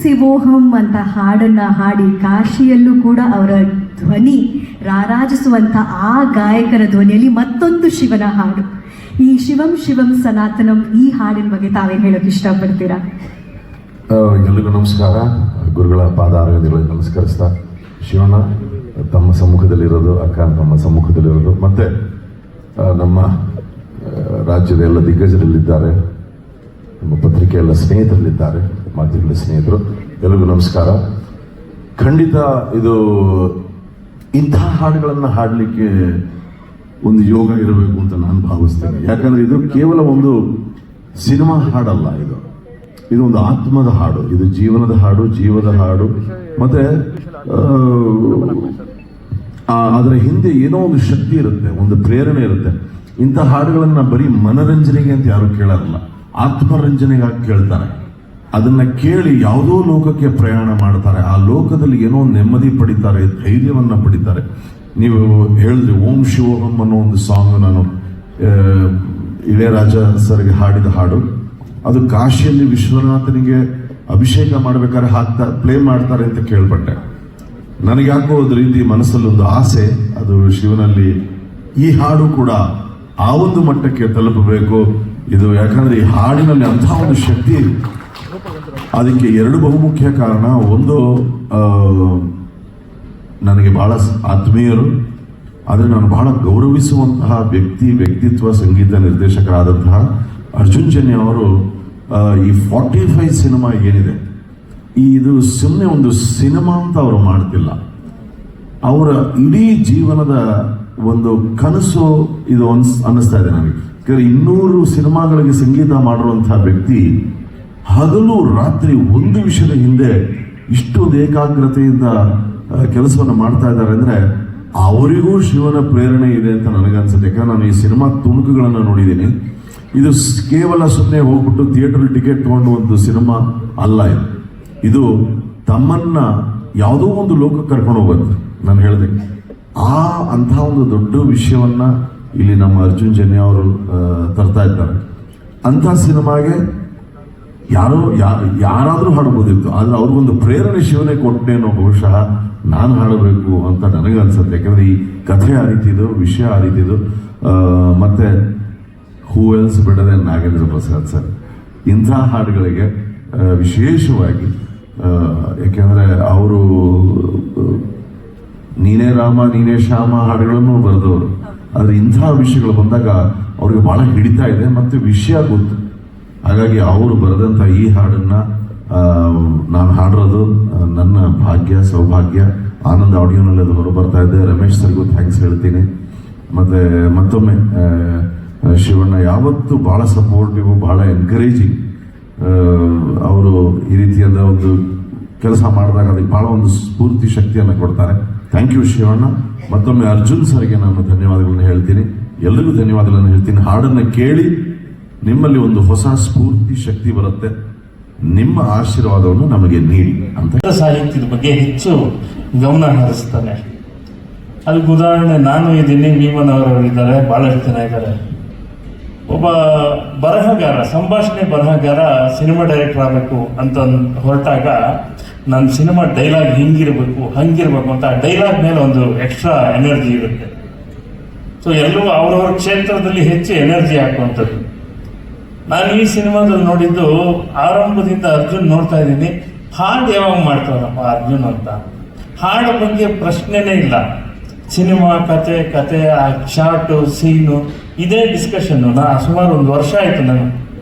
ಶಿವೋಹಂ ಅಂತ ಹಾಡನ್ನು ಹಾಡಿ ಕಾಶಿಯಲ್ಲೂ ಕೂಡ ಅವರ ಧ್ವನಿ ರಾರಾಜಿಸುವಂಥ ಆ ಗಾಯಕರ ಧ್ವನಿಯಲ್ಲಿ ಮತ್ತೊಂದು ಶಿವನ ಹಾಡು. ಈ ಶಿವಂ ಶಿವಂ ಸನಾತನಂ ಈ ಹಾಡಿನ ಬಗ್ಗೆ ತಾವೇನು ಹೇಳೋಕೆ ಇಷ್ಟಪಡ್ತೀರಾ? ಎಲ್ಲಿಗೂ ನಮಸ್ಕಾರ. ಗುರುಗಳ ಪಾದಾರಗಳಲ್ಲಿ ನಮಸ್ಕರಿಸ್ತಾ, ಶಿವಣ್ಣ ತಮ್ಮ ಸಮ್ಮುಖದಲ್ಲಿರೋದು, ಅಕ್ಕ ತಮ್ಮ ಸಮ್ಮುಖದಲ್ಲಿರೋದು, ಮತ್ತೆ ನಮ್ಮ ರಾಜ್ಯದ ಎಲ್ಲ ದಿಗ್ಗಜರಲ್ಲಿದ್ದಾರೆ, ನಮ್ಮ ಪತ್ರಿಕೆ ಎಲ್ಲ ಸ್ನೇಹಿತರಲ್ಲಿದ್ದಾರೆ, ಮಾಧ್ಯಮದ ಸ್ನೇಹಿತರು, ಎಲ್ಲರಿಗೂ ನಮಸ್ಕಾರ. ಖಂಡಿತ ಇದು ಇಂಥ ಹಾಡುಗಳನ್ನು ಹಾಡಲಿಕ್ಕೆ ಒಂದು ಯೋಗ ಇರಬೇಕು ಅಂತ ನಾನು ಭಾವಿಸ್ತೇನೆ. ಯಾಕಂದ್ರೆ ಇದು ಕೇವಲ ಒಂದು ಸಿನಿಮಾ ಹಾಡಲ್ಲ, ಇದು ಒಂದು ಆತ್ಮದ ಹಾಡು, ಇದು ಜೀವನದ ಹಾಡು, ಜೀವದ ಹಾಡು. ಮತ್ತೆ ಅದರ ಹಿಂದೆ ಏನೋ ಒಂದು ಶಕ್ತಿ ಇರುತ್ತೆ, ಒಂದು ಪ್ರೇರಣೆ ಇರುತ್ತೆ. ಇಂಥ ಹಾಡುಗಳನ್ನ ಬರೀ ಮನರಂಜನೆಗೆ ಅಂತ ಯಾರು ಕೇಳಲ್ಲ, ಆತ್ಮರಂಜನೆಗಾಗಿ ಕೇಳ್ತಾರೆ. ಅದನ್ನ ಕೇಳಿ ಯಾವುದೋ ಲೋಕಕ್ಕೆ ಪ್ರಯಾಣ ಮಾಡ್ತಾರೆ, ಆ ಲೋಕದಲ್ಲಿ ಏನೋ ನೆಮ್ಮದಿ ಪಡಿತಾರೆ, ಧೈರ್ಯವನ್ನ ಪಡಿತಾರೆ. ನೀವು ಹೇಳಿದ್ರಿ ಓಂ ಶಿವೋಹಂ ಅನ್ನೋ ಒಂದು ಸಾಂಗ್, ನಾನು ಇಳೆಯರಾಜ ಸರ್ಗೆ ಹಾಡಿದ ಹಾಡು. ಅದು ಕಾಶಿಯಲ್ಲಿ ವಿಶ್ವನಾಥನಿಗೆ ಅಭಿಷೇಕ ಮಾಡ್ಬೇಕಾದ್ರೆ ಪ್ಲೇ ಮಾಡ್ತಾರೆ ಅಂತ ಕೇಳ್ಪಟ್ಟೆ. ನನಗೆ ಯಾಕೋ ಒಂದು ರೀತಿ ಮನಸ್ಸಲ್ಲಿ ಒಂದು ಆಸೆ, ಅದು ಶಿವನಲ್ಲಿ ಈ ಹಾಡು ಕೂಡ ಆ ಒಂದು ಮಟ್ಟಕ್ಕೆ ತಲುಪಬೇಕು ಇದು. ಯಾಕಂದ್ರೆ ಈ ಹಾಡಿನಲ್ಲಿ ಅಂಥ ಒಂದು ಶಕ್ತಿ. ಅದಕ್ಕೆ ಎರಡು ಬಹುಮುಖ್ಯ ಕಾರಣ. ಒಂದು, ನನಗೆ ಬಹಳ ಆತ್ಮೀಯರು, ಆದರೆ ನಾನು ಬಹಳ ಗೌರವಿಸುವಂತಹ ವ್ಯಕ್ತಿತ್ವ ಸಂಗೀತ ನಿರ್ದೇಶಕರಾದಂತಹ ಅರ್ಜುನ್ ಜನ್ಯ ಅವರು ಈ 45 ಸಿನಿಮಾ ಏನಿದೆ, ಇದು ಸುಮ್ಮನೆ ಒಂದು ಸಿನಿಮಾ ಅಂತ ಅವರು ಮಾಡ್ತಿಲ್ಲ. ಅವರ ಇಡೀ ಜೀವನದ ಒಂದು ಕನಸು ಇದು ಅನ್ನಿಸ್ತಾ ಇದೆ ನನಗೆ. 200 ಸಿನಿಮಾಗಳಿಗೆ ಸಂಗೀತ ಮಾಡಿರುವಂತಹ ವ್ಯಕ್ತಿ ಹಗಲು ರಾತ್ರಿ ಒಂದು ವಿಷಯದ ಹಿಂದೆ ಇಷ್ಟೊಂದು ಏಕಾಗ್ರತೆಯಿಂದ ಕೆಲಸವನ್ನು ಮಾಡ್ತಾ ಇದ್ದಾರೆ ಅಂದ್ರೆ ಅವರಿಗೂ ಶಿವನ ಪ್ರೇರಣೆ ಇದೆ ಅಂತ ನನಗನ್ಸುತ್ತೆ. ಯಾಕಂದ್ರೆ ನಾನು ಈ ಸಿನಿಮಾ ತುಣುಕುಗಳನ್ನು ನೋಡಿದ್ದೀನಿ. ಇದು ಕೇವಲ ಸುಮ್ಮನೆ ಹೋಗ್ಬಿಟ್ಟು ಥಿಯೇಟರ್ ಟಿಕೆಟ್ ತಗೊಂಡು ಒಂದು ಸಿನಿಮಾ ಅಲ್ಲ. ಇದು ತಮ್ಮನ್ನ ಯಾವುದೋ ಒಂದು ಲೋಕಕ್ಕೆ ಕರ್ಕೊಂಡು ಹೋಗುತ್ತೆ. ನಾನು ಹೇಳಿದೆ ಅಂಥ ಒಂದು ದೊಡ್ಡ ವಿಷಯವನ್ನ ಇಲ್ಲಿ ನಮ್ಮ ಅರ್ಜುನ್ ಜನ್ಯ ಅವರು ತರ್ತಾ ಇದ್ದಾರೆ. ಅಂಥ ಸಿನಿಮಾಗೆ ಯಾರಾದರೂ ಹಾಡಬಹುದಿತ್ತು, ಆದ್ರೆ ಅವ್ರಿಗೊಂದು ಪ್ರೇರಣೆ ಶಿವನೇ ಕೊಟ್ಟೇನೋ ಬಹುಶಃ ನಾನು ಹಾಡಬೇಕು ಅಂತ ನನಗನ್ಸುತ್ತೆ. ಯಾಕಂದ್ರೆ ಈ ಕಥೆ ಆ ರೀತಿದು, ವಿಷಯ ಆ ರೀತಿದು. ಮತ್ತೆ ಹೂ ಎಲ್ಸ್ ಬಿಡದೆ ನಾಗೇಂದ್ರ ಪ್ರಸಾದ್ ಸರ್ ಇಂಥ ಹಾಡುಗಳಿಗೆ ವಿಶೇಷವಾಗಿ, ಯಾಕೆಂದ್ರೆ ಅವರು ನೀನೇ ರಾಮ ನೀನೇ ಶ್ಯಾಮ ಹಾಡುಗಳನ್ನು ಬರೆದವರು. ಆದ್ರೆ ಇಂಥ ವಿಷಯಗಳು ಬಂದಾಗ ಅವ್ರಿಗೆ ಬಹಳ ಹಿಡಿತಾ ಇದೆ, ಮತ್ತೆ ವಿಷಯ ಗೊತ್ತು. ಹಾಗಾಗಿ ಅವರು ಬರೆದಂಥ ಈ ಹಾಡನ್ನ ನಾನು ಹಾಡಿರೋದು ನನ್ನ ಭಾಗ್ಯ, ಸೌಭಾಗ್ಯ. ಆನಂದ್ ಆಡಿಯೋನಲ್ಲಿ ಅದು ಹೊರ ಬರ್ತಾ ಇದೆ. ರಮೇಶ್ ಸರ್ಗೂ ಥ್ಯಾಂಕ್ಸ್ ಹೇಳ್ತೀನಿ. ಮತ್ತೆ ಮತ್ತೊಮ್ಮೆ ಶಿವಣ್ಣ ಯಾವತ್ತೂ ಬಹಳ ಸಪೋರ್ಟಿವ್, ಬಹಳ ಎನ್ಕರೇಜಿಂಗ್. ಅವರು ಈ ರೀತಿಯಾದ ಒಂದು ಕೆಲಸ ಮಾಡಿದಾಗ ಅದಕ್ಕೆ ಬಹಳ ಒಂದು ಸ್ಫೂರ್ತಿ ಶಕ್ತಿಯನ್ನು ಕೊಡ್ತಾರೆ. Thank you Shivanna. ಮತ್ತೊಮ್ಮೆ ಅರ್ಜುನ್ ಸರ್ಗೆ ನಾನು ಧನ್ಯವಾದಗಳನ್ನು ಹೇಳ್ತೀನಿ, ಎಲ್ಲರಿಗೂ ಧನ್ಯವಾದಗಳನ್ನು ಹೇಳ್ತೀನಿ. ಹಾಡನ್ನು ಕೇಳಿ ನಿಮ್ಮಲ್ಲಿ ಒಂದು ಹೊಸ ಸ್ಫೂರ್ತಿ ಶಕ್ತಿ ಬರುತ್ತೆ. ನಿಮ್ಮ ಆಶೀರ್ವಾದವನ್ನು ನಮಗೆ ನೀಡಿ ಅಂತ ಸಾಹಿತ್ಯದ ಬಗ್ಗೆ ಹೆಚ್ಚು ಗಮನ ಹರಿಸ್ತಾನೆ. ಅದಕ್ಕೆ ಉದಾಹರಣೆ ನಾನು ಇದ್ದೀನಿ, ಭೀಮನ್ ಅವರು ಇದ್ದಾರೆ, ಬಹಳಷ್ಟು ಜನ ಇದ್ದಾರೆ. ಒಬ್ಬ ಬರಹಗಾರ, ಸಂಭಾಷಣೆ ಬರಹಗಾರ ಸಿನಿಮಾ ಡೈರೆಕ್ಟರ್ ಆಗಬೇಕು ಅಂತ ಹೊರಟಾಗ ನನ್ನ ಸಿನಿಮಾ ಡೈಲಾಗ್ ಹಿಂಗಿರ್ಬೇಕು ಹಂಗಿರ್ಬೇಕು ಅಂತ ಡೈಲಾಗ್ ಮೇಲೆ ಒಂದು ಎಕ್ಸ್ಟ್ರಾ ಎನರ್ಜಿ ಇರುತ್ತೆ. ಸೊ ಎಲ್ಲರೂ ಅವ್ರವ್ರ ಕ್ಷೇತ್ರದಲ್ಲಿ ಹೆಚ್ಚು ಎನರ್ಜಿ ಹಾಕುವಂಥದ್ದು. ನಾನು ಈ ಸಿನಿಮಾದಲ್ಲಿ ನೋಡಿದ್ದು ಆರಂಭದಿಂದ ಅರ್ಜುನ್ ನೋಡ್ತಾ ಇದ್ದೀನಿ, ಹಾಡು ಯಾವಾಗ ಮಾಡ್ತಾರಪ್ಪ ಅರ್ಜುನ್ ಅಂತ. ಹಾಡು ಬಗ್ಗೆ ಪ್ರಶ್ನೆನೇ ಇಲ್ಲ. ಸಿನಿಮಾ ಕತೆ ಆ ಶಾರ್ಟು ಸೀನು ಇದೇ ಡಿಸ್ಕಷನ್ನು. ಸುಮಾರು 1 ವರ್ಷ ಆಯಿತು ನಾನು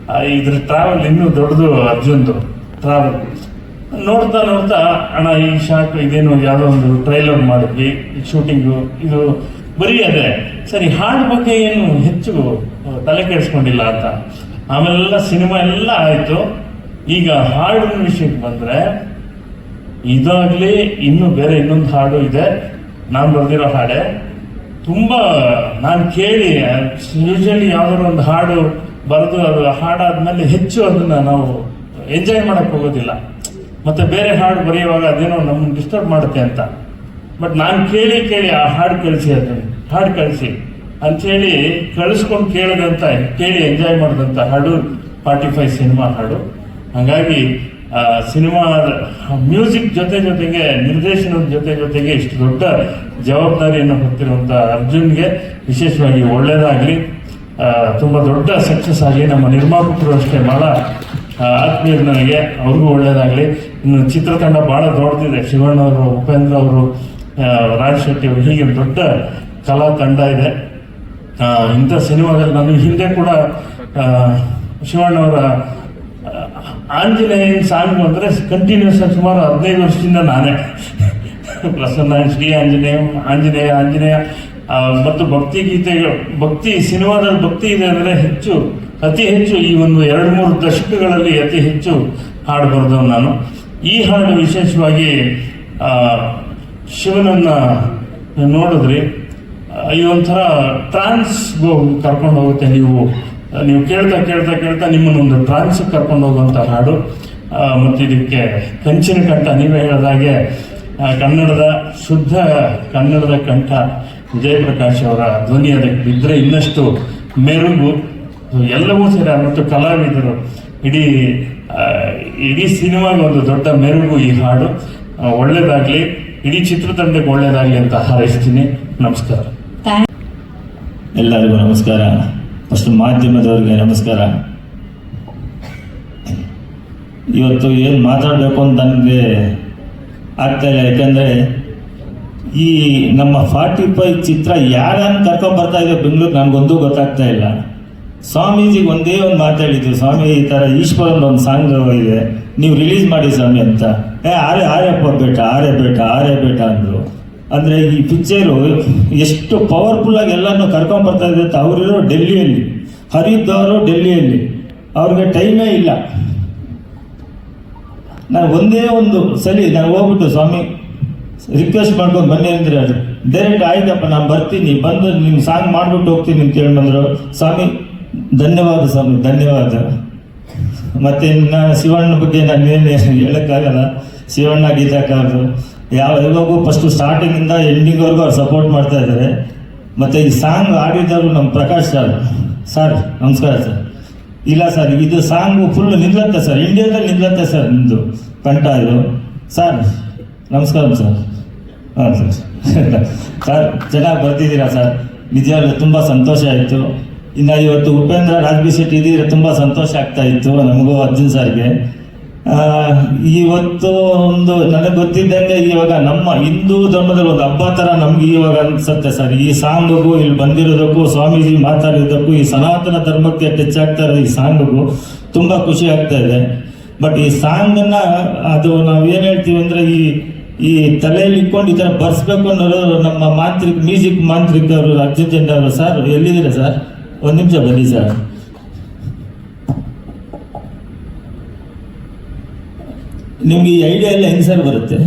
ಇದ್ರ ಟ್ರಾವೆಲ್, ಇನ್ನೂ ದೊಡ್ಡದು ಅರ್ಜುನ್ದು ಟ್ರಾವೆಲ್. ನೋಡ್ತಾ ಅಣ್ಣ ಈ ಶಾರ್ಟ್ ಇದೇನು ಯಾವುದೋ ಒಂದು ಟ್ರೈಲರ್ ಮಾಡಿದ್ವಿ, ಶೂಟಿಂಗು ಇದು ಬರೀ ಅದೇ ಸರಿ, ಹಾಡು ಬಗ್ಗೆ ಏನು ಹೆಚ್ಚು ತಲೆ ಕೆಡಿಸ್ಕೊಂಡಿಲ್ಲ ಅಂತ. ಆಮೇಲೆಲ್ಲ ಸಿನಿಮಾ ಎಲ್ಲ ಆಯಿತು. ಈಗ ಹಾಡಿನ ವಿಷಯಕ್ಕೆ ಬಂದರೆ ಇದಾಗಲಿ ಇನ್ನೂ ಬೇರೆ ಇನ್ನೊಂದು ಹಾಡು ಇದೆ, ನಾನು ಬರೆದಿರೋ ಹಾಡೆ. ತುಂಬ ನಾನು ಕೇಳಿ ಯೂಶಲಿ ಯಾವ್ದಾದ್ರು ಒಂದು ಹಾಡು ಬರೆದು ಅದು ಹಾಡಾದ್ಮೇಲೆ ಹೆಚ್ಚು ಅದನ್ನು ನಾವು ಎಂಜಾಯ್ ಮಾಡೋಕ್ಕೆ ಹೋಗೋದಿಲ್ಲ. ಮತ್ತು ಬೇರೆ ಹಾಡು ಬರೆಯುವಾಗ ಅದೇನೋ ನಮ್ಮನ್ನು ಡಿಸ್ಟರ್ಬ್ ಮಾಡುತ್ತೆ ಅಂತ. ಬಟ್ ನಾನು ಕೇಳಿ ಆ ಹಾಡು ಕಳಿಸಿ ಅಂಥೇಳಿ ಕಳಿಸ್ಕೊಂಡು ಕೇಳಿ ಎಂಜಾಯ್ ಮಾಡಿದಂಥ ಹಾಡು 45 ಸಿನಿಮಾ ಹಾಡು. ಹಾಗಾಗಿ ಸಿನಿಮಾ ಮ್ಯೂಸಿಕ್ ಜೊತೆಗೆ ನಿರ್ದೇಶನದ ಜೊತೆಗೆ ಇಷ್ಟು ದೊಡ್ಡ ಜವಾಬ್ದಾರಿಯನ್ನು ಹೊತ್ತಿರುವಂಥ ಅರ್ಜುನ್ಗೆ ವಿಶೇಷವಾಗಿ ಒಳ್ಳೆಯದಾಗಲಿ, ತುಂಬ ದೊಡ್ಡ ಸಕ್ಸಸ್ ಆಗಲಿ. ನಮ್ಮ ನಿರ್ಮಾಪಕರು ಅಷ್ಟೇ ಭಾಳ ಆತ್ಮೀಯರು ನನಗೆ, ಅವ್ರಿಗೂ ಒಳ್ಳೆಯದಾಗಲಿ. ಇನ್ನು ಚಿತ್ರತಂಡ ಭಾಳ ದೊಡ್ಡದಿದೆ. ಶಿವಣ್ಣ ಅವರು, ಉಪೇಂದ್ರ ಅವರು, ರಾಜ್ ಶೆಟ್ಟಿ ಅವರು, ಹೀಗೆ ದೊಡ್ಡ ಕಲಾ ತಂಡ ಇದೆ. ಇಂಥ ಸಿನಿಮಾದಲ್ಲಿ ನಾನು ಹಿಂದೆ ಕೂಡ ಶಿವಣ್ಣವರ ಆಂಜನೇಯ ಸಾಂಗ್ ಅಂದರೆ ಕಂಟಿನ್ಯೂಸ್ ಆಗಿ ಸುಮಾರು 15 ವರ್ಷದಿಂದ ನಾನೇ ಪ್ರಸನ್ನ, ಶ್ರೀ ಆಂಜನೇಯ ಮತ್ತು ಭಕ್ತಿ ಗೀತೆಗಳು, ಭಕ್ತಿ ಸಿನಿಮಾದಲ್ಲಿ ಭಕ್ತಿ ಇದೆ ಅಂದರೆ ಅತಿ ಹೆಚ್ಚು ಈ ಒಂದು 2-3 ದಶಕಗಳಲ್ಲಿ ಅತಿ ಹೆಚ್ಚು ಹಾಡು ಬರೆದವ್ ನಾನು. ಈ ಹಾಡು ವಿಶೇಷವಾಗಿ ಶಿವನನ್ನು ನೋಡಿದ್ರಿ, ಇದೊಂಥರ ಟ್ರಾನ್ಸ್ಗೂ ಕರ್ಕೊಂಡು ಹೋಗುತ್ತೆ. ನೀವು ಕೇಳ್ತಾ ನಿಮ್ಮನ್ನೊಂದು ಟ್ರಾನ್ಸ್ ಕರ್ಕೊಂಡು ಹೋಗುವಂಥ ಹಾಡು. ಮತ್ತು ಇದಕ್ಕೆ ಕಂಚಿನ ಕಂಠ, ನೀವೇ ಹೇಳಿದಾಗೆ ಕನ್ನಡದ ಶುದ್ಧ ಕನ್ನಡದ ಕಂಠ ಜಯಪ್ರಕಾಶ್ ಅವರ ಧ್ವನಿ ಅದಕ್ಕೆ ಬಿದ್ದರೆ ಇನ್ನಷ್ಟು ಮೆರುಗು. ಎಲ್ಲವೂ ಸೇರಿ ಮತ್ತು ಕಲಾವಿದರು ಇಡೀ ಸಿನಿಮಾಗೆ ಒಂದು ದೊಡ್ಡ ಮೆರುಗು ಈ ಹಾಡು. ಒಳ್ಳೆಯದಾಗಲಿ, ಇಡೀ ಚಿತ್ರತಂಡಕ್ಕೆ ಒಳ್ಳೆಯದಾಗಲಿ ಅಂತ ಹಾರೈಸ್ತೀನಿ. ನಮಸ್ಕಾರ. ಎಲ್ಲರಿಗೂ ನಮಸ್ಕಾರ. ಫಸ್ಟ್ ಮಾಧ್ಯಮದವ್ರಿಗೆ ನಮಸ್ಕಾರ. ಇವತ್ತು ಏನು ಮಾತಾಡಬೇಕು ಅಂತ ನನಗೆ ಆಗ್ತಾಯಿಲ್ಲ, ಯಾಕಂದರೆ ಈ ನಮ್ಮ 45 ಚಿತ್ರ ಯಾರನ್ನು ಕರ್ಕೊಂಡ್ಬರ್ತಾ ಇದೆ ಬೆಂಗಳೂರು ನನಗೊಂದು ಗೊತ್ತಾಗ್ತಾ ಇಲ್ಲ. ಸ್ವಾಮೀಜಿಗೆ ಒಂದೇ ಒಂದು ಮಾತಾಡಿದ್ದು, ಸ್ವಾಮಿ ಈ ಥರ ಈಶ್ವರನ ಒಂದು ಸಾಂಗ್ ಇದೆ, ನೀವು ರಿಲೀಸ್ ಮಾಡಿ ಸ್ವಾಮಿ ಅಂತ. ಆರ್ಯಪ್ಪ ಆರೇ ಬೇಟ ಅಂದರು. ಅಂದರೆ ಈ ಪಿಕ್ಚರು ಎಷ್ಟು ಪವರ್ಫುಲ್ಲಾಗಿ ಎಲ್ಲನೂ ಕರ್ಕೊಂಡ್ಬರ್ತಾ ಇದೆ ಅಂತ. ಅವರಿರೋ ಡೆಲ್ಲಿಯಲ್ಲಿ, ಹರಿದ್ದವರು ಡೆಲ್ಲಿಯಲ್ಲಿ, ಅವ್ರಿಗೆ ಟೈಮೇ ಇಲ್ಲ. ನಾನು ಒಂದೇ ಒಂದು ಸಲ ನಾನು ಹೋಗ್ಬಿಟ್ಟು ಸ್ವಾಮಿ ರಿಕ್ವೆಸ್ಟ್ ಮಾಡ್ಕೊಂಡು ಬನ್ನಿ ಅಂದರೆ ಅದು ಡೈರೆಕ್ಟ್ ಆಯ್ತಪ್ಪ ನಾನು ಬರ್ತೀನಿ, ಬಂದು ನಿಮ್ಮ ಸಾಂಗ್ ಮಾಡಿಬಿಟ್ಟು ಹೋಗ್ತೀನಿ ಅಂತ ಹೇಳಿ ಬಂದರು. ಸ್ವಾಮಿ ಧನ್ಯವಾದ ಸ್ವಾಮಿ, ಧನ್ಯವಾದ. ಮತ್ತು ನಾನು ಶಿವಣ್ಣ ಬಗ್ಗೆ ನಾನೇನು ಹೇಳೋಕ್ಕಾಗಲ್ಲ. ಶಿವಣ್ಣ ಗೀತಾಕಾರರು ಇವಾಗೂ ಫಸ್ಟು ಸ್ಟಾರ್ಟಿಂಗಿಂದ ಎಂಡಿಂಗ್ವರೆಗೂ ಅವ್ರು ಸಪೋರ್ಟ್ ಮಾಡ್ತಾ ಇದ್ದಾರೆ. ಮತ್ತು ಈ ಸಾಂಗ್ ಆಡಿದವರು ನಮ್ಮ ಪ್ರಕಾಶ್ ಸರ್ ನಮಸ್ಕಾರ ಸರ್. ಇಲ್ಲ ಸರ್, ಇದು ಸಾಂಗು ಫುಲ್ ನಿಲ್ಲತ್ತೆ ಸರ್, ಇಂಡಿಯಾದಲ್ಲಿ ನಿಲ್ಲತ್ತೆ ಸರ್ ನಿಮ್ಮದು ಕಂಠ ಇದು. ಸರ್ ನಮಸ್ಕಾರ ಸರ್. ಹಾಂ ಸರ್ ಚೆನ್ನಾಗಿ ಬರ್ತಿದ್ದೀರಾ ಸರ್, ನಿಜವಾಗ್ಲೂ ತುಂಬ ಸಂತೋಷ ಆಯಿತು. ಇನ್ನು ಇವತ್ತು ಉಪೇಂದ್ರ ರಾಜ್ಬಿ ಶೆಟ್ಟಿ ಇದ್ದಿದ್ರೆ ತುಂಬ ಸಂತೋಷ ಆಗ್ತಾ ಇತ್ತು ನಮಗೂ, ಅರ್ಜುನ್ ಸರ್ಗೆ. ಇವತ್ತು ಒಂದು ನನಗೆ ಗೊತ್ತಿದ್ದಂಗೆ ಇವಾಗ ನಮ್ಮ ಹಿಂದೂ ಧರ್ಮದಲ್ಲಿ ಒಂದು ಹಬ್ಬ ಥರ ನಮ್ಗೆ ಇವಾಗ ಅನ್ಸುತ್ತೆ ಸರ್. ಈ ಸಾಂಗಿಗೂ ಇಲ್ಲಿ ಬಂದಿರೋದಕ್ಕೂ, ಸ್ವಾಮೀಜಿ ಮಾತಾಡಿರೋದಕ್ಕೂ, ಈ ಸನಾತನ ಧರ್ಮಕ್ಕೆ ಟಚ್ ಆಗ್ತಾ ಇರೋ ಈ ಸಾಂಗಿಗೂ ತುಂಬ ಖುಷಿ ಆಗ್ತಾ ಇದೆ. ಬಟ್ ಈ ಸಾಂಗನ್ನು ಅದು ನಾವು ಏನು ಹೇಳ್ತೀವಿ ಅಂದರೆ ಈ ತಲೆಯಲ್ಲಿ ಇಟ್ಕೊಂಡು ಈ ಥರ ಬರ್ಸ್ಬೇಕು ಅನ್ನೋರು ನಮ್ಮ ಮ್ಯೂಸಿಕ್ ಮಾಂತ್ರಿಕರು ಅರ್ಜುನ್ ಜನ್ಯ ಅವರು. ಸರ್ ಎಲ್ಲಿದ್ದೀರಾ ಸರ್? ಒಂದು ನಿಮಿಷ ಬನ್ನಿ ಸರ್. ನಿಮ್ಗೆ ಈ ಐಡಿಯಾ ಎಲ್ಲ ಹೆಂಗೆ ಸರ್ ಬರುತ್ತೆ?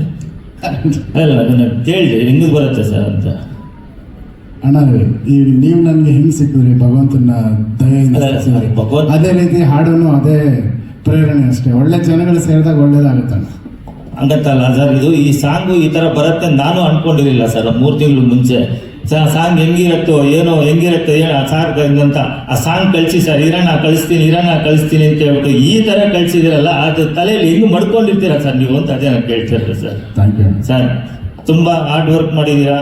ಅಲ್ಲ ಅದನ್ನು ಕೇಳಿದೆ, ಹೆಂಗೆ ಬರುತ್ತೆ ಸರ್ ಅಂತ. ಅಣ್ಣ ಈಗ ನೀವು ನನಗೆ ಹೆಂಗೆ ಸಿಕ್ಕಿದ್ರಿ ಭಗವಂತನ ದಯೆಯಿಂದ. ಅದೇ ರೀತಿ ಹಾಡನ್ನು ಅದೇ ಪ್ರೇರಣೆ ಅಷ್ಟೇ. ಒಳ್ಳೆ ಜನಗಳು ಸೇರಿದಾಗ ಒಳ್ಳೇದಾಗುತ್ತಣ್ಣ. ಹಂಗತ್ತಲ್ಲ ಸರ್, ಈ ಸಾಂಗು ಈ ಥರ ಬರುತ್ತೆ ನಾನು ಅನ್ಕೊಂಡಿರಲಿಲ್ಲ ಸರ್. 3 ತಿಂಗಳು ಮುಂಚೆ ಸಾಂಗ್ ಹೆಂಗಿರುತ್ತೋ ಏನೋ ಹೆಂಗಿರುತ್ತೆ ಸಾರ್ ಅಂತ ಆ ಸಾಂಗ್ ಕಳಿಸಿ ಸರ್, ಇರೋಣ ಕಳಿಸ್ತೀನಿ ಅಂತ ಹೇಳ್ಬಿಟ್ಟು ಈ ಥರ ಕಳಿಸಿದಿರಲ್ಲ, ಅದು ತಲೆಯಲ್ಲಿ ಹೆಂಗೆ ಮಡ್ಕೊಂಡಿರ್ತೀರ ಸರ್ ನೀವು ಅಂತ ಅದೇ ನಾನು ಕೇಳ್ತಿರ್ತೀರ ಸರ್. Thank you sir. ತುಂಬ ಹಾರ್ಡ್ ವರ್ಕ್ ಮಾಡಿದ್ದೀರಾ.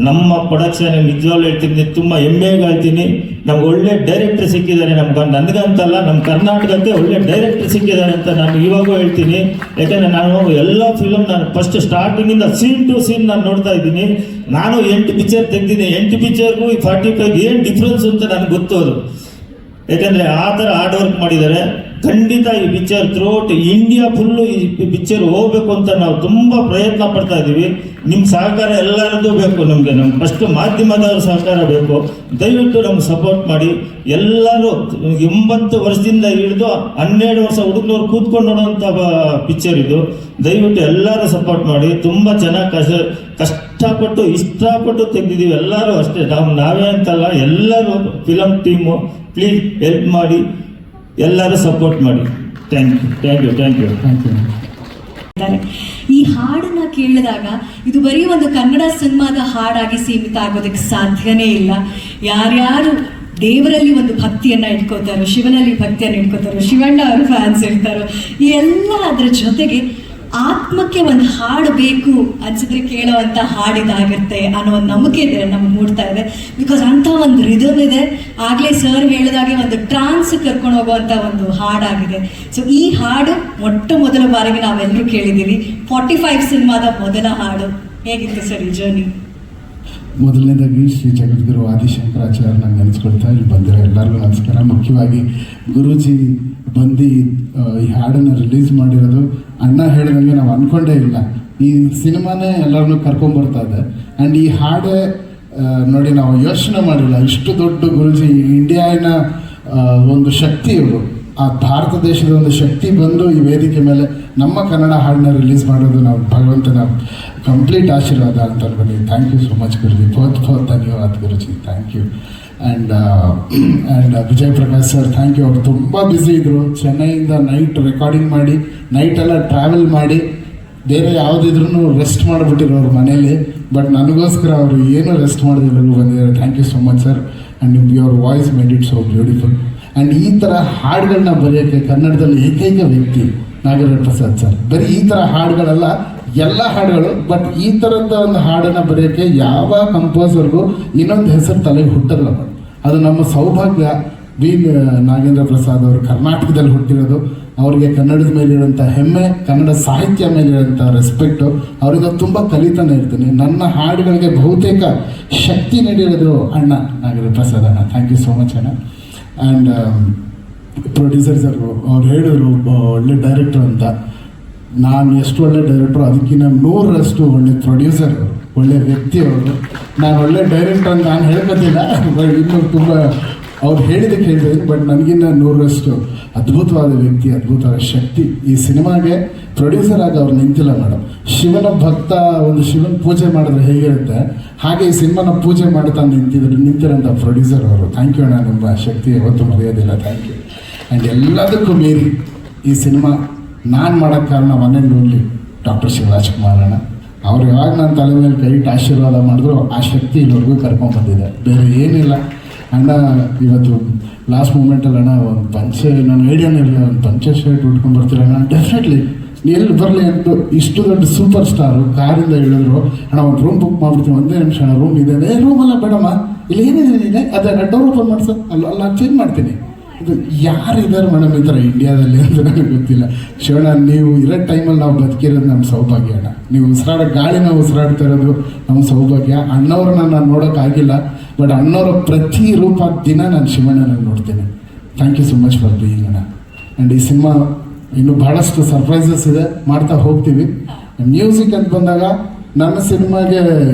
ನಮ್ಮ ಪ್ರೊಡಕ್ಷನ್ ನಿಜವಾಗ್ಲೂ ಹೇಳ್ತೀನಿ, ತುಂಬ ಹೆಮ್ಮೆಗೆ ಹೇಳ್ತೀನಿ. ನಮ್ಗೆ ಒಳ್ಳೆ ಡೈರೆಕ್ಟರ್ ಸಿಕ್ಕಿದ್ದಾರೆ, ನನಗಂತಲ್ಲ ನಮ್ಮ ಕರ್ನಾಟಕಕ್ಕೆ ಒಳ್ಳೆ ಡೈರೆಕ್ಟರ್ ಸಿಕ್ಕಿದ್ದಾರೆ ಅಂತ ನಾನು ಇವಾಗೂ ಹೇಳ್ತೀನಿ. ಯಾಕಂದರೆ ನಾನು ಎಲ್ಲ ಫಿಲಮ್ ನಾನು ಫಸ್ಟ್ ಸ್ಟಾರ್ಟಿಂಗಿಂದ ಸೀನ್ ಟು ಸೀನ್ ನಾನು ನೋಡ್ತಾ ಇದ್ದೀನಿ. ನಾನು 8 ಪಿಕ್ಚರ್ ತೆಗೆದಿದ್ದೀನಿ. 8 ಪಿಕ್ಚರ್ಗೂ ಈ 45 ಏನು ಡಿಫ್ರೆನ್ಸ್ ಅಂತ ನನಗೆ ಗೊತ್ತೋದು. ಯಾಕಂದರೆ ಆ ಥರ ಹಾರ್ಡ್ ವರ್ಕ್ ಮಾಡಿದ್ದಾರೆ. ಖಂಡಿತ ಈ ಪಿಕ್ಚರ್ ಥ್ರೂಔಟ್ ಇಂಡಿಯಾ ಫುಲ್ಲು ಈ ಪಿಕ್ಚರ್ ಹೋಗ್ಬೇಕು ಅಂತ ನಾವು ತುಂಬ ಪ್ರಯತ್ನ ಪಡ್ತಾ ಇದ್ದೀವಿ. ನಿಮ್ಮ ಸಹಕಾರ ಎಲ್ಲರದ್ದು ಬೇಕು ನಮಗೆ. ನಮ್ಗೆ ಫಸ್ಟ್ ಮಾಧ್ಯಮದವ್ರ ಸಹಕಾರ ಬೇಕು. ದಯವಿಟ್ಟು ನಮ್ಗೆ ಸಪೋರ್ಟ್ ಮಾಡಿ. ಎಲ್ಲರೂ 80 ವರ್ಷದಿಂದ ಹಿಡಿದು 12 ವರ್ಷ ಹುಡುಗನವ್ರು ಕೂತ್ಕೊಂಡು ನೋಡುವಂಥ ಪಿಕ್ಚರ್ ಇದು. ದಯವಿಟ್ಟು ಎಲ್ಲರೂ ಸಪೋರ್ಟ್ ಮಾಡಿ. ತುಂಬ ಚೆನ್ನಾಗಿ ಕಷ್ಟಪಟ್ಟು ಇಷ್ಟಪಟ್ಟು ತೆಗೆದಿದ್ದೀವಿ. ಎಲ್ಲರೂ ಅಷ್ಟೇ, ನಾವೇ ಅಂತಲ್ಲ, ಎಲ್ಲರೂ ಫಿಲಮ್ ಟೀಮು ಪ್ಲೀಸ್ ಹೆಲ್ಪ್ ಮಾಡಿ, ಎಲ್ಲರೂ ಸಪೋರ್ಟ್ ಮಾಡಿ. Thank you. ಈ ಹಾಡನ್ನ ಕೇಳಿದಾಗ ಇದು ಬರೀ ಒಂದು ಕನ್ನಡ ಸಿನಿಮಾದ ಹಾಡಾಗಿ ಸೀಮಿತ ಆಗೋದಕ್ಕೆ ಸಾಧ್ಯನೇ ಇಲ್ಲ. ಯಾರ್ಯಾರು ದೇವರಲ್ಲಿ ಒಂದು ಭಕ್ತಿಯನ್ನು ಇಟ್ಕೋತಾರೋ, ಶಿವನಲ್ಲಿ ಭಕ್ತಿಯನ್ನು ಇಟ್ಕೋತಾರೋ, ಶಿವಣ್ಣ ಅವ್ರ ಫ್ಯಾನ್ಸ್ ಇರ್ತಾರೋ, ಈ ಎಲ್ಲ ಅದರ ಜೊತೆಗೆ ಆತ್ಮಕ್ಕೆ ಒಂದು ಹಾಡು ಬೇಕು ಅನ್ಸಿದ್ರೆ ಕೇಳೋವಂಥ ಹಾಡಿದಾಗಿರುತ್ತೆ ಅನ್ನೋ ಒಂದು ನಂಬಿಕೆ ಇದೆ, ನಮ್ಗೆ ಮೂಡ್ತಾ ಇದೆ. ಬಿಕಾಸ್ ಅಂಥ ಒಂದು ರಿದಮ್ ಇದೆ. ಆಗಲೇ ಸರ್ ಹೇಳಿದಾಗೆ ಒಂದು ಟ್ರಾನ್ಸ್ ಕರ್ಕೊಂಡು ಹೋಗುವಂಥ ಒಂದು ಹಾಡಾಗಿದೆ. ಸೊ ಈ ಹಾಡು ಮೊದಲ ಬಾರಿಗೆ ನಾವೆಲ್ಲರೂ ಕೇಳಿದ್ದೀವಿ. 45 ಸಿನಿಮಾದ ಮೊದಲ ಹಾಡು. ಹೇಗಿತ್ತು ಸರ್ ಈ ಜರ್ನಿ? ಮೊದಲನೇದಾಗಿ ಶ್ರೀ ಜಗದ್ಗುರು ಆದಿಶಂಕರಾಚಾರ್ಯನ ನೆನೆಸ್ಕೊಳ್ತಾ ಇಲ್ಲಿ ಬಂದಿರೋ ಎಲ್ಲರಿಗೂ ನಮಸ್ಕಾರ. ಮುಖ್ಯವಾಗಿ ಗುರೂಜಿ ಬಂದು ಈ ಹಾಡನ್ನು ರಿಲೀಸ್ ಮಾಡಿರೋದು ಅಣ್ಣ ಹೇಳಿದಂಗೆ ನಾವು ಅಂದ್ಕೊಂಡೇ ಇಲ್ಲ. ಈ ಸಿನಿಮಾನೇ ಎಲ್ಲರನ್ನೂ ಕರ್ಕೊಂಬರ್ತಾ ಇದೆ. ಆ್ಯಂಡ್ ಈ ಹಾಡೇ ನೋಡಿ ನಾವು ಯೋಚನೆ ಮಾಡಿಲ್ಲ, ಇಷ್ಟು ದೊಡ್ಡ ಗುರೂಜಿ, ಇಂಡಿಯಾನ ಒಂದು ಶಕ್ತಿ ಇವರು, ಆ ಭಾರತ ದೇಶದ ಒಂದು ಶಕ್ತಿ ಬಂದು ಈ ವೇದಿಕೆ ಮೇಲೆ ನಮ್ಮ ಕನ್ನಡ ಹಾಡನ್ನ ರಿಲೀಸ್ ಮಾಡೋದು ನಾವು ಭಗವಂತನ ಕಂಪ್ಲೀಟ್ ಆಶೀರ್ವಾದ ಅಂತ ಅನ್ಕೊಂಡು. Thank you so much Guruji, ಬಹುತ್ ಧನ್ಯವಾದ Guruji, thank you. And Vijay Prakash sir, thank you. ಅವರು ತುಂಬ ಬ್ಯುಸಿ ಇದ್ದರು. ಚೆನ್ನೈಯಿಂದ ನೈಟ್ ರೆಕಾರ್ಡಿಂಗ್ ಮಾಡಿ, ನೈಟೆಲ್ಲ ಟ್ರಾವೆಲ್ ಮಾಡಿ, ಬೇರೆ ಯಾವುದಿದ್ರೂ ರೆಸ್ಟ್ ಮಾಡಿಬಿಟ್ಟಿರೋರು ಮನೇಲಿ. ಬಟ್ ನನಗೋಸ್ಕರ ಅವರು ಏನೂ ರೆಸ್ಟ್ ಮಾಡೋದಿಲ್ಲೂ ಬಂದಿದ್ದಾರೆ. Thank you so much sir. And your voice made it so beautiful. And ಈ ಥರ ಹಾಡುಗಳನ್ನ ಬರೆಯೋಕ್ಕೆ ಕನ್ನಡದಲ್ಲಿ ಏಕೈಕ ವ್ಯಕ್ತಿ ನಾಗೇಂದ್ರ ಪ್ರಸಾದ್ ಸರ್. ಬರೀ ಈ ಥರ ಹಾಡುಗಳಲ್ಲ, ಎಲ್ಲ ಹಾಡುಗಳು. ಬಟ್ ಈ ಥರದ ಒಂದು ಹಾಡನ್ನು ಬರೆಯೋಕ್ಕೆ ಯಾವ ಕಂಪೋಸರ್ಗೂ ಇನ್ನೊಂದು ಹೆಸರು ತಲೆಗೆ ಹುಟ್ಟಲ್ಲ. ಅದು ನಮ್ಮ ಸೌಭಾಗ್ಯ. ವಿ ನಾಗೇಂದ್ರ ಪ್ರಸಾದ್ ಅವರು ಕರ್ನಾಟಕದಲ್ಲಿ ಹುಟ್ಟಿರೋದು. ಅವರಿಗೆ ಕನ್ನಡದ ಮೇಲಿರೋಂಥ ಹೆಮ್ಮೆ, ಕನ್ನಡ ಸಾಹಿತ್ಯ ಮೇಲಿರೋಂಥ ರೆಸ್ಪೆಕ್ಟು, ಅವರಿಂದ ತುಂಬ ಕಲಿತಾನೆ ಇರ್ತೀನಿ. ನನ್ನ ಹಾಡುಗಳಿಗೆ ಬಹುತೇಕ ಶಕ್ತಿ ನೀಡಿರೋದು ಅಣ್ಣ ನಾಗೇಂದ್ರ ಪ್ರಸಾದ್ ಅಣ್ಣ. ಥ್ಯಾಂಕ್ ಯು ಸೋ ಮಚ್ ಅಣ್ಣ. ಆ್ಯಂಡ್ ಪ್ರೊಡ್ಯೂಸರ್ ಸರ್ ಅವ್ರು ಹೇಳಿದ್ರು ಒಳ್ಳೆ ಡೈರೆಕ್ಟರ್ ಅಂತ. ನಾನು ಎಷ್ಟು ಒಳ್ಳೆ ಡೈರೆಕ್ಟ್ರು ಅದಕ್ಕಿಂತ 100ರಷ್ಟು ಒಳ್ಳೆ ಪ್ರೊಡ್ಯೂಸರ್, ಒಳ್ಳೆ ವ್ಯಕ್ತಿ ಅವರು. ನಾನು ಒಳ್ಳೆ ಡೈರೆಕ್ಟರ್ ಅಂತ ನಾನು ಹೇಳ್ಕೊತಿಲ್ಲ, ಬಟ್ ಇನ್ನೂ ತುಂಬ ಅವ್ರು ಹೇಳಿದ್ದಕ್ಕೆ ಹೇಳ್ತಿದ್ದೀನಿ. ಬಟ್ ನನಗಿನ್ನ 100ರಷ್ಟು ಅದ್ಭುತವಾದ ವ್ಯಕ್ತಿ, ಅದ್ಭುತವಾದ ಶಕ್ತಿ. ಈ ಸಿನಿಮಾಗೆ ಪ್ರೊಡ್ಯೂಸರ್ ಆಗಿ ಅವ್ರು ನಿಂತಿಲ್ಲ ಮೇಡಮ್. ಶಿವನ ಭಕ್ತ ಒಂದು ಶಿವನ ಪೂಜೆ ಮಾಡಿದ್ರೆ ಹೇಗಿರುತ್ತೆ ಹಾಗೆ ಈ ಸಿನಿಮಾನ ಪೂಜೆ ಮಾಡ್ತಾ ನಿಂತಿರೋಂಥ ಪ್ರೊಡ್ಯೂಸರ್ ಅವರು. ಥ್ಯಾಂಕ್ ಯು ಅಣ್ಣ, ನಿಮ್ಮ ಶಕ್ತಿ ಯಾವತ್ತೂ ಮರೆಯೋದಿಲ್ಲ. Thank you. ಆ್ಯಂಡ್ ಎಲ್ಲದಕ್ಕೂ ಮೀರಿ ಈ ಸಿನಿಮಾ ನಾನು ಮಾಡೋಕ್ಕೆ ಕಾರಣ one and only doctor Shivarajkumar ಅಣ್ಣ. ಅವ್ರು ಯಾವಾಗ ನನ್ನ ತಲೆ ಮೇಲೆ ಕೈ ಇಟ್ಟು ಆಶೀರ್ವಾದ ಮಾಡಿದ್ರು ಆ ಶಕ್ತಿ ಇಲ್ಲಿವರೆಗೂ ಕರ್ಕೊಂಡ್ಬಂದಿದೆ, ಬೇರೆ ಏನಿಲ್ಲ. ಅಣ್ಣ ಇವತ್ತು ಲಾಸ್ಟ್ ಮೂಮೆಂಟಲ್ಲಿ ಅಣ್ಣ ಒಂದು ಪಂಚೆ, ನನ್ನ ಐಡಿಯಾನೇ ಇರಲಿಲ್ಲ, ಒಂದು ಪಂಚೆ ಶರ್ಟ್ ಉಟ್ಕೊಂಡ್ಬರ್ತೀರ ಅಣ್ಣ. ಡೆಫಿನೆಟ್ಲಿ ಎಲ್ಲಿ ಬರಲಿ ಅಂತ ಇಷ್ಟು ದೊಡ್ಡ ಸೂಪರ್ ಸ್ಟಾರು ಕಾರಿಂದ ಹೇಳಿದ್ರು, ಅಣ್ಣ ಒಂದು ರೂಮ್ ಬುಕ್ ಮಾಡ್ಬಿಡ್ತೀನಿ, ಒಂದೇ ನಿಮಿಷ ಅಣ್ಣ ರೂಮ್ ಇದೆ. ರೂಮಲ್ಲ ಬೇಡಮ್ಮ, ಇಲ್ಲಿ ಏನಿದೆ ಅದೇ ಡೋರ್ ಓಪನ್ ಮಾಡ್ಸೋ, ಅಲ್ಲ ಚೇಂಜ್ ಮಾಡ್ತೀನಿ. ಇದು ಯಾರಿದ್ದಾರೆ ಮೇಡಮ್ ಈ ಥರ ಇಂಡಿಯಾದಲ್ಲಿ ಅಂತ ನನಗೆ ಗೊತ್ತಿಲ್ಲ. ಶಿವಣ್ಣ, ನೀವು ಇರೋ ಟೈಮಲ್ಲಿ ನಾವು ಬದುಕಿರೋದು ನಮ್ಮ ಸೌಭಾಗ್ಯ ಅಣ್ಣ. ನೀವು ಉಸಿರಾಡೋ ಗಾಳಿ ನಾವು ಉಸಿರಾಡ್ತಾ ಇರೋದು ನಮ್ಮ ಸೌಭಾಗ್ಯ. ಅಣ್ಣವ್ರನ್ನ ನಾನು ನೋಡೋಕ್ಕಾಗಿಲ್ಲ, ಬಟ್ ಅಣ್ಣವರ ಪ್ರತಿ ರೂಪ ದಿನ ನಾನು ಶಿವಣ್ಣನಲ್ಲಿ ನೋಡ್ತೇನೆ. Thank you so much for being ಅಣ್ಣ. ಆ್ಯಂಡ್ ಈ ಸಿನಿಮಾ ಇನ್ನೂ ಭಾಳಷ್ಟು ಸರ್ಪ್ರೈಸಸ್ ಇದೆ, ಮಾಡ್ತಾ ಹೋಗ್ತೀವಿ. ಮ್ಯೂಸಿಕ್ ಅಂತ ಬಂದಾಗ ನನ್ನ ಸಿನಿಮಾಗೆ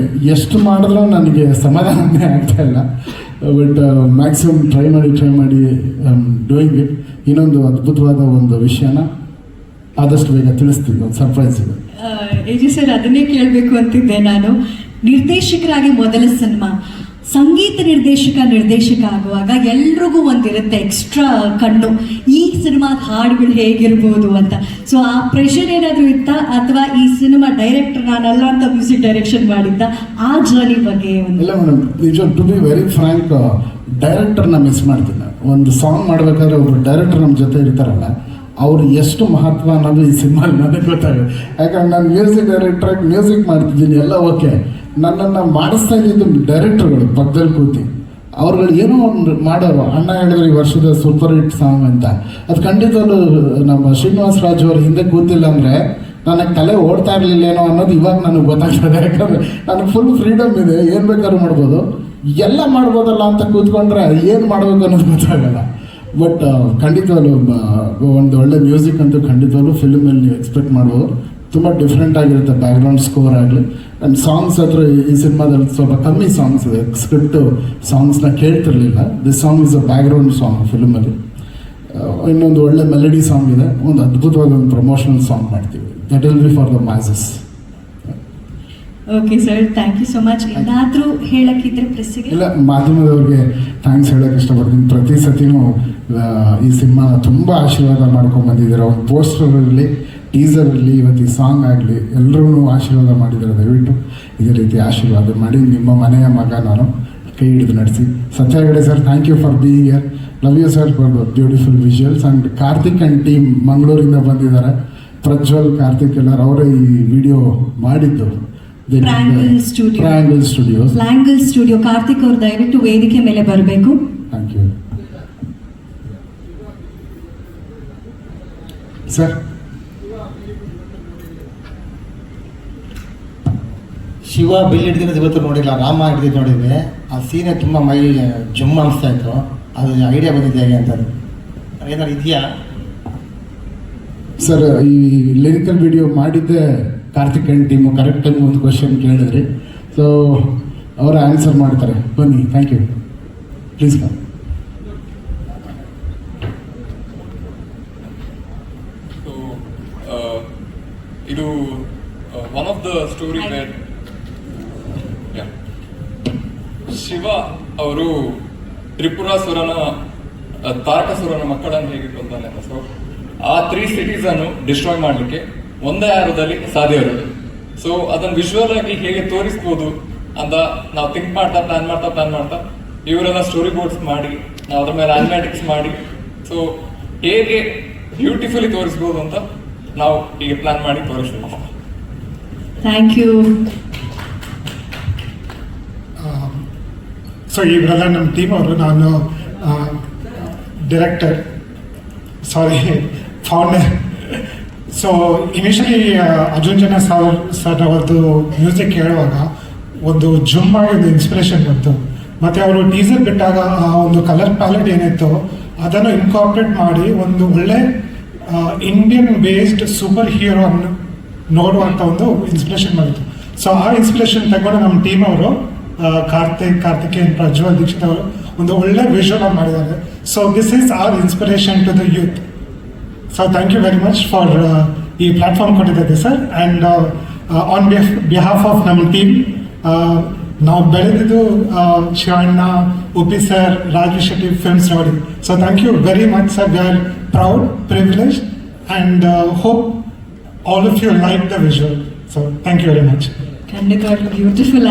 ಎಷ್ಟು ಮಾಡಿದ್ರೂ ನನಗೆ ಸಮಾಧಾನನೇ ಆಗ್ತಾ ಇಲ್ಲ. ಬಟ್ ಮ್ಯಾಕ್ಸಿಮಮ್ ಟ್ರೈ ಮಾಡಿ ಡೂಯಿಂಗ್ ಇಟ್. ಇನ್ನೊಂದು ಅದ್ಭುತವಾದ ಒಂದು ವಿಷಯನ ಆದಷ್ಟು ಬೇಗ ತಿಳಿಸ್ತೀವಿ, ಒಂದು ಸರ್ಪ್ರೈಸ್ ಇದೆ. ಎಜಿ ಸರ್, ಅದನ್ನೇ ಕೇಳಬೇಕು ಅಂತಿದ್ದೆ ನಾನು. ನಿರ್ದೇಶಕರಾಗಿ ಮೊದಲ ಸಿನಿಮಾ, ಸಂಗೀತ ನಿರ್ದೇಶಕ ಆಗುವಾಗ ಎಲ್ರಿಗೂ ಒಂದಿರುತ್ತೆ ಎಕ್ಸ್ಟ್ರಾ ಕಣ್ಣು, ಈ ಸಿನಿಮಾದ ಹಾಡುಗಳು ಹೇಗಿರ್ಬೋದು ಅಂತ. ಸೊ ಆ ಪ್ರೆಷರ್ ಏನಾದರೂ ಇತ್ತಾ, ಅಥವಾ ಈ ಸಿನಿಮಾ ಡೈರೆಕ್ಟರ್ ನಾನಲ್ಲ ಅಂತ ಮ್ಯೂಸಿಕ್ ಡೈರೆಕ್ಷನ್ ಮಾಡಿದ್ದ, ಆ ಜರ್ನಿ ಬಗ್ಗೆ? ಇಲ್ಲ ಮೇಡಮ್, ನಿಜ ಟು ಬಿ ವೆರಿ ಫ್ರ್ಯಾಂಕ್, ಡೈರೆಕ್ಟರ್ನ ಮಿಸ್ ಮಾಡ್ತೀನಿ. ಒಂದು ಸಾಂಗ್ ಮಾಡಬೇಕಾದ್ರೆ ಒಬ್ಬರು ಡೈರೆಕ್ಟರ್ ನಮ್ಮ ಜೊತೆ ಇರ್ತಾರಲ್ಲ, ಅವ್ರು ಎಷ್ಟು ಮಹತ್ವ ಅನ್ನೋದು ಈ ಸಿನಿಮಾ ನನಗೆ ಗೊತ್ತಾಗುತ್ತೆ. ಯಾಕಂದ್ರೆ ನಾನು ಮ್ಯೂಸಿಕ್ ಡೈರೆಕ್ಟ್ರಾಗಿ ಮ್ಯೂಸಿಕ್ ಮಾಡ್ತಿದ್ದೀನಿ, ಎಲ್ಲ ಓಕೆ. ನನ್ನನ್ನು ಮಾಡಿಸ್ತಾ ಇದ್ದಿದ್ದು ಡೈರೆಕ್ಟರ್ಗಳು ಪಕ್ಕದಲ್ಲಿ ಕೂತಿ, ಅವ್ರುಗಳು ಏನೋ ಒಂದು ಮಾಡೋರು. ಅಣ್ಣ ಹೇಳಿದ್ರು ಈ ವರ್ಷದ ಸೂಪರ್ ಹಿಟ್ ಸಾಂಗ್ ಅಂತ, ಅದು ಖಂಡಿತವಾಗ್ಲೂ ನಮ್ಮ ಶ್ರೀನಿವಾಸ ರಾಜ್ ಅವರು ಹಿಂದೆ ಕೂತಿಲ್ಲ ಅಂದರೆ ನನಗೆ ತಲೆ ಓಡ್ತಾ ಇರಲಿಲ್ಲೇನೋ ಅನ್ನೋದು ಇವಾಗ ನನಗೆ ಗೊತ್ತಾಗ್ತದೆ. ಯಾಕಂದರೆ ನನಗೆ ಫುಲ್ ಫ್ರೀಡಮ್ ಇದೆ, ಏನು ಬೇಕಾದ್ರೂ ಮಾಡ್ಬೋದು, ಎಲ್ಲ ಮಾಡ್ಬೋದಲ್ಲ ಅಂತ ಕೂತ್ಕೊಂಡ್ರೆ ಏನು ಮಾಡಬೇಕು ಅನ್ನೋದು ಗೊತ್ತಾಗಲ್ಲ. ಬಟ್ ಖಂಡಿತವಾಗ್ಲೂ ಒಂದು ಒಳ್ಳೆ ಮ್ಯೂಸಿಕ್ ಅಂತೂ ಖಂಡಿತವಾಗ್ಲೂ ಫಿಲ್ಮಲ್ಲಿ ನೀವು ಎಕ್ಸ್ಪೆಕ್ಟ್ ಮಾಡ್ಬೋದು. ತುಂಬ ಡಿಫ್ರೆಂಟ್ ಆಗಿರುತ್ತೆ, ಬ್ಯಾಕ್ಗ್ರೌಂಡ್ ಸ್ಕೋರ್ ಆಗಲಿ. ಆ್ಯಂಡ್ ಸಾಂಗ್ಸ್ ಹತ್ರ ಈ ಸಿನಿಮಾದಲ್ಲಿ ಸ್ವಲ್ಪ ಕಮ್ಮಿ ಸಾಂಗ್ಸ್ ಇದೆ, ಸ್ಕ್ರಿಪ್ಟು ಸಾಂಗ್ಸ್ನ ಕೇಳ್ತಿರ್ಲಿಲ್ಲ. This song is a background song ಫಿಲ್ಮಲ್ಲಿ. ಇನ್ನೊಂದು ಒಳ್ಳೆ ಮೆಲಡಿ ಸಾಂಗ್ ಇದೆ, ಒಂದು ಅದ್ಭುತವಾದ ಒಂದು ಪ್ರಮೋಷನಲ್ ಸಾಂಗ್ ಮಾಡ್ತೀವಿ, that will be for the masses. Okay sir, thank you so much. ಏನಾದರೂ ಹೇಳಕ್ಕಿದ್ರೆ ಪ್ರೆಸ್ಸಿಗೆ? ಇಲ್ಲ, ಮಾಧ್ಯಮದವ್ರಿಗೆ ಥ್ಯಾಂಕ್ಸ್ ಹೇಳೋಕ್ಕೆ ಇಷ್ಟಪಡ್ತೀನಿ. ಪ್ರತಿ ಸತಿನೂ ಈ ಸಿನಿಮಾನ ತುಂಬ ಆಶೀರ್ವಾದ ಮಾಡ್ಕೊಂಡು ಬಂದಿದ್ದೀರ. ಒಂದು ಪೋಸ್ಟರ್ ಇರಲಿ, ಟೀಸರ್ ಇರಲಿ, ಇವತ್ತು ಈ ಸಾಂಗ್ ಆಗಲಿ, ಎಲ್ಲರೂ ಆಶೀರ್ವಾದ ಮಾಡಿದ್ದಾರೆ. ದಯವಿಟ್ಟು ಇದೇ ರೀತಿ ಆಶೀರ್ವಾದ ಮಾಡಿ. ನಿಮ್ಮ ಮನೆಯ ಮಗ ನಾನು, ಕೈ ಹಿಡಿದು ನಡೆಸಿ. Satya Hegde sir, thank you for being here. Love you sir for the beautiful visuals. And Karthik and team ಮಂಗಳೂರಿಂದ ಬಂದಿದ್ದಾರೆ. ಪ್ರಜ್ವಲ್, ಕಾರ್ತಿಕ್ ಎಲ್ಲರೂ ಅವರೇ ಈ ವಿಡಿಯೋ ಮಾಡಿದ್ದು. Triangle Studio. Triangle studios. ಲ್ಯಾಂಗಲ್ ಸ್ಟುಡಿಯೋ. ಕಾರ್ತಿಕ್ ಅವರು ದಯವಿಟ್ಟು ವೇದಿಕೆ ಮೇಲೆ ಬರಬೇಕು. Thank you sir. ಶಿವ ಬಿಲ್ ಹಿಡಿದಿರೋದು ಇವತ್ತು ನೋಡಿಲ್ಲ, ರಾಮ ಹಿಡಿದಿದ್ದು ನೋಡಿದ್ವಿ. ಆ ಸೀನೆ ತುಂಬ ಮೈ ಜುಮ್ಮ ಅನಿಸ್ತಾ ಇತ್ತು. ಅದು ಐಡಿಯಾ ಬಂದಿದೆ ಹೇಗೆ ಅಂತ ಏನಾದ್ರು ಇದೆಯಾ ಸರ್? ಈ ಲಿರಿಕಲ್ ವಿಡಿಯೋ ಮಾಡಿದ್ದೆ Karthik and team. Correct time ಒಂದು ಕ್ವಶನ್ ಕೇಳಿದ್ರಿ, ಸೊ ಅವರ ಆನ್ಸರ್ ಮಾಡ್ತಾರೆ. ಬನ್ನಿ, ಥ್ಯಾಂಕ್ ಯು. Please come. ಇದು one of the story where Shiva ಅವರು ತ್ರಿಪುರಾಸುರನ ತಾರಕಾಸುರನ ಮಕ್ಕಳನ್ನು ಹೇಗೆ ಕೊಂದಾನೆ. ಸೊ ಆ 3 cities ಅನ್ನು ಡಿಸ್ಟ್ರಾಯ್ ಮಾಡಲಿಕ್ಕೆ ಒಂದೇ ಆರದಲ್ಲಿ ಸಾಧ್ಯ ಇರೋದು. ಸೊ ಅದನ್ನು ವಿಜುವಲ್ ಆಗಿ ಹೇಗೆ ತೋರಿಸ್ಬೋದು ಅಂತ ನಾವು ಥಿಂಕ್ ಮಾಡ್ತಾ ಪ್ಲಾನ್ ಮಾಡ್ತಾ ಇವರೆಲ್ಲ ಸ್ಟೋರಿ ಬೋರ್ಡ್ಸ್ ಮಾಡಿ ನಾವು ಅದ್ರ ಮೇಲೆ ಆನಿಮ್ಯಾಟಿಕ್ಸ್ ಮಾಡಿ ಸೊ ಹೇಗೆ ಬ್ಯೂಟಿಫುಲಿ ತೋರಿಸ್ಬೋದು ಅಂತ ನಾವು ಈಗ ಪ್ಲಾನ್ ಮಾಡಿ ತೋರಿಸ್ತೀವಿ. Thank you. ಸೊ ಇವರೆಲ್ಲ ನಮ್ಮ ಟೀಮ್ ಅವರು. ನಾನು director, founder. So initially Arjun Janya sir ಅವರದ್ದು ಮ್ಯೂಸಿಕ್ ಕೇಳುವಾಗ ಒಂದು ಜುಮ್ ಆಗಿ ಒಂದು ಇನ್ಸ್ಪಿರೇಷನ್ ಬಂತು. ಮತ್ತು ಅವರು ಟೀಸರ್ ಬಿಟ್ಟಾಗ ಆ ಒಂದು ಕಲರ್ ಪ್ಯಾಲೆಟ್ ಏನಿತ್ತು ಅದನ್ನು ಇನ್ಕಾರ್ಪೊರೇಟ್ ಮಾಡಿ ಒಂದು ಒಳ್ಳೆ ಇಂಡಿಯನ್ ಬೇಸ್ಡ್ ಸೂಪರ್ ಹೀರೋ ಅನ್ನು ನೋಡುವಂಥ ಒಂದು ಇನ್ಸ್ಪಿರೇಷನ್ ಬಂತು. ಸೊ ಆ ಇನ್ಸ್ಪಿರೇಷನ್ ತಗೊಂಡು ನಮ್ಮ ಟೀಮ್ ಅವರು ಕಾರ್ತಿಕೇಯನ್, ಪ್ರಜ್ವಲ್, ದೀಕ್ಷಿತ್ ಅವರು ಒಂದು ಒಳ್ಳೆ ವಿಜುವಲ್ ಮಾಡಿದ್ದಾರೆ. So this is our inspiration to the youth. So thank you very much for ಈ ಪ್ಲಾಟ್ಫಾರ್ಮ್ ಕೊಟ್ಟಿದ್ದಕ್ಕೆ sir. And on behalf of ನಮ್ಮ ಟೀಮ್ ನಾವು ಬೆಳೆದಿದ್ದು ಶಿವಣ್ಣ, ಉಪಿ ಸರ್, ರಾಜು ಶೆಟ್ಟಿ ಫಿಲ್ಮ್ಸ್ ನೋಡಿ. So thank you very much sir. We are proud, privilege and hope all of you like the visual. So thank you very much. ಖಂಡಿತವಾಗ್ಲೂ beautiful